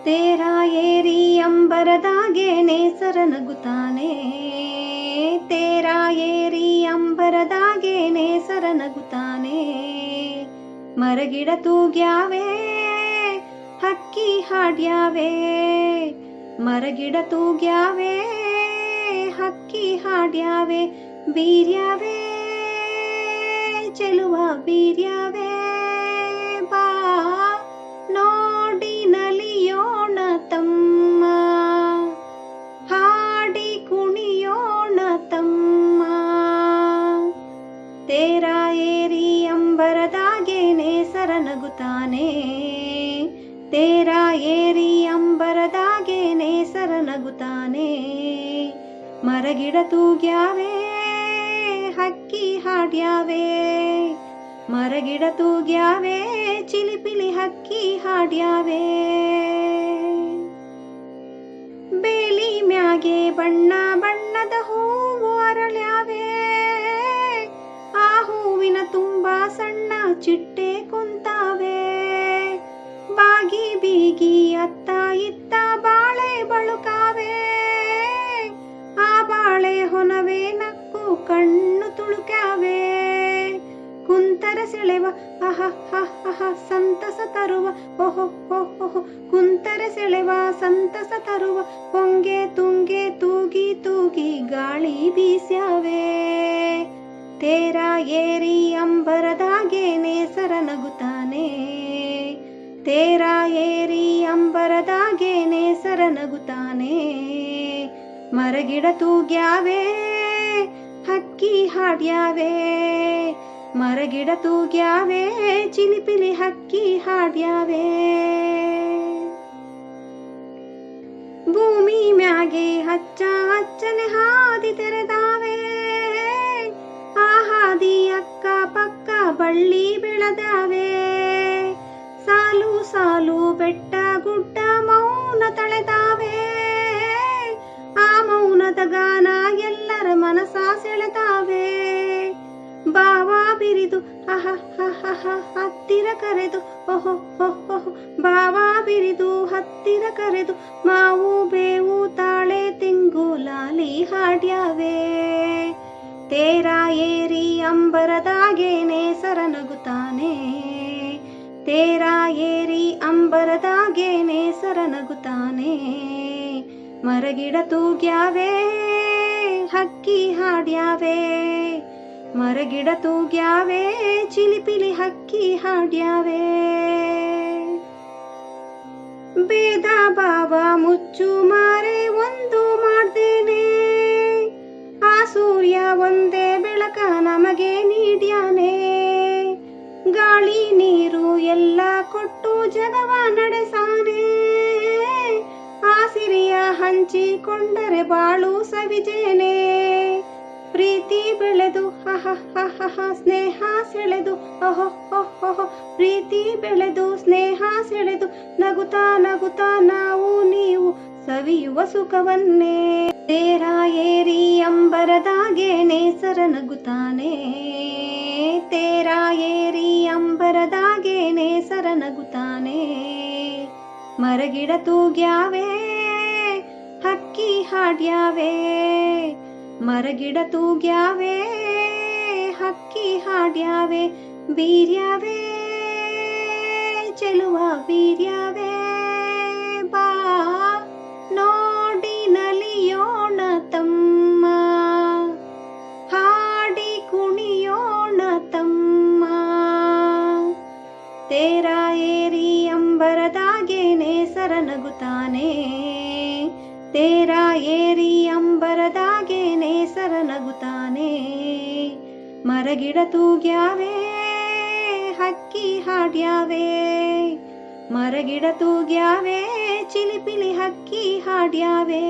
ತೇರ ಏರಿ ಅಂಬರದಾಗೇನೆ ಸರ ನಗುತ್ತಾನೆ. ತೇರ ಏರಿ ಅಂಬರದಾಗೇನೆ ಸರ ನಗುತ್ತಾನೆ. ಮರಗಿಡ ತೂಗ್ಯಾವೆ ಹಕ್ಕಿ ಹಾಡ್ಯಾವೆ. ಮರಗಿಡ ತೂಗ್ಯಾವೆ ಹಕ್ಕಿ ಹಾಡ್ಯಾವೆ. ಬೀರ್ಯಾವೆ ಚೆಲುವ ಬೀರ್ಯಾವೆ. ಬಾ ನೋಡಿ ನಲಿಯೋಣ ತಮ್ಮ, ಹಾಡಿ ಕುಣಿಯೋಣ ತಮ್ಮ. ತೇರ ಏರಿ ಅಂಬರದಾಗೇನೆ ಸರ ನಗುತ್ತಾನೆ. ತೇರ ಏರಿ ಅಂಬರದಾಗೇನೆ ಸರ ನಗುತ್ತಾನೆ. ಮರಗಿಡ ತೂಗ್ಯಾವೆ ಹಕ್ಕಿ ಹಾಡ್ಯಾವೆ. ಮರಗಿಡ ತೂಗ್ಯಾವೆ ಚಿಲಿಪಿಲಿ ಹಕ್ಕಿ ಹಾಡ್ಯಾವೆ. ಬೇಲಿ ಮ್ಯಾಗೆ ಬಣ್ಣ ಬಣ್ಣದ ಹೂವು ಅರಳ್ಯಾವೆ. ಆ ಹೂವಿನ ತುಂಬ ಸಣ್ಣ ಚಿಟ್ಟೆ ಕುಂತಾವೆ. ಬಾಗಿ ಬೀಗಿ ಅತ್ತ ಇತ್ತ ಬಾಳೆ ಬಳುಕಾವೆ. ಆ ಬಾಳೆ ಹೊನವೆ ನಕ್ಕು ಕಣ್ಣು ತುಳುಕಾವೆ. ಕುಂತರ ಸೆಳೆವ ಅಹ ಅಹ ಸಂತಸ ತರುವ ಓಹೋ ಓಹೋ. ಕುಂತರ ಸೆಳೆವ ಸಂತಸ ತರುವ ಹೊಂಗೆ ತುಂಗೆ ತೂಗಿ ತೂಗಿ ಗಾಳಿ ಬೀಸ್ಯಾವೆ. ತೇರ ಏರಿ ಅಂಬರದಾಗೇನೆ ಸರ ನಗುತ್ತಾನೆ. ತೇರ ಏರಿ ಅಂಬರದಾಗೇನೆ ಸರ ನಗುತ್ತಾನೆ. ಮರಗಿಡ ತೂಗ್ಯಾವೆ ಹಕ್ಕಿ ಹಾಡ್ಯಾವೆ. ಮರಗಿಡ ತೂಗ್ಯಾವೆ ಚಿಲಿಪಿಲಿ ಹಕ್ಕಿ ಹಾಡ್ಯಾವೆ. ಭೂಮಿ ಮ್ಯಾಗೆ ಹಚ್ಚ ಹಚ್ಚನೆ ಹಾದಿ ತೆರೆದಾವೆ. ಆ ಹಾದಿ ಅಕ್ಕ ಪಕ್ಕ ಬಳ್ಳಿ ಬೆಳೆದಾವೆ. ಸಾಲು ಸಾಲು ಬೆಟ್ಟ ಗುಡ್ಡ ಮೌನ ತಳೆದಾವೆ. ಆ ಮೌನದ ಗಾನ ಎಲ್ಲರ ಮನಸ ಸೆಳೆದಾವೆ. ಬಾವ ಬಿರಿದು ಅಹ ಅಹ ಹತ್ತಿರ ಕರೆದು ಓಹೋ ಓಹೋ. ಬಾವ ಬಿರಿದು ಹತ್ತಿರ ಕರೆದು ಮಾವು ಬೇವು ತಾಳೆ ತೆಂಗು ಲಾಲಿ ಹಾಡ್ಯಾವೆ. ತೇರ ಏರಿ ಅಂಬರದಾಗೇನೆ ಸರ ನಗುತ್ತಾನೆ. ತೇರ ಏರಿ ಅಂಬರದಾಗೇನೆ ಸರ ನಗುತ್ತಾನೆ. ಮರಗಿಡ ತೂಗ್ಯಾವೆ ಹಕ್ಕಿ ಹಾಡ್ಯಾವೆ. ಮರಗಿಡ ತೂಗ್ಯಾವೆ ಚಿಲಿಪಿಲಿ ಹಕ್ಕಿ ಹಾಡ್ಯಾವೆ. ಭೇದ ಭಾವ ಮುಚ್ಚು ಮಾರೆ ಒಂದು ಮಾಡ್ದೇನೆ. ಆ ಸೂರ್ಯ ಒಂದೇ ಬೆಳಕ ನಮಗೆ ನೀಡ್ಯಾನೆ. ಗಾಳಿ ನೀರು ಎಲ್ಲ ಕೊಟ್ಟು ಜಗವ ನಡೆಸಾನೆ. ಆ ಸಿರಿಯ ಹಂಚಿಕೊಂಡರೆ ಬಾಳು ಸವಿಜೇನೆ. ಪ್ರೀತಿ ಬೆಳೆದು ಅಹ ಸ್ನೇಹ ಸೆಳೆದು ಓಹೋ ಓಹೋ. ಪ್ರೀತಿ ಬೆಳೆದು ಸ್ನೇಹ ಸೆಳೆದು ನಗುತ್ತಾ ನಗುತ್ತಾ ನಾವು ನೀವು ಸವಿಯುವ ಸುಖವನ್ನೇ. ತೇರ ಏರಿ ಅಂಬರದಾಗೇನೆ ಸರ ನಗುತ್ತಾನೆ. ತೇರ ಏರಿ ಅಂಬರದಾಗೇನೆ ಸರ ನಗುತ್ತಾನೆ. ಮರಗಿಡ ತೂಗ್ಯಾವೆ ಹಕ್ಕಿ ಹಾಡ್ಯಾವೆ. ಮರಗಿಡ ತೂಗ್ಯಾವೆ ಹಕ್ಕಿ ಹಾಡ್ಯಾವೆ. ಬೀರ್ಯಾವೆ ಚೆಲುವ ಬೀರ್ಯಾವೆ. ಬಾ ನೋಡಿ ನಲಿಯೋಣ ತಮ್ಮ, ಹಾಡಿ ಕುಣಿಯೋಣ ತಮ್ಮ. ತೇರ ಏರಿ ಅಂಬರದಾಗೇನೆ ಸರ ನಗುತ್ತಾನೆ. ತೇರ ಏರಿ ಅಂಬರದಾಗೇನೆ ಸರ ನಗುತ್ತಾನೆ. ಮರಗಿಡ ತೂಗ್ಯಾವೆ ಹಕ್ಕಿ ಹಾಡ್ಯಾವೆ. ಮರಗಿಡ ತೂಗ್ಯಾವೆ ಚಿಲಿಪಿಲಿ ಹಕ್ಕಿ ಹಾಡ್ಯಾವೆ.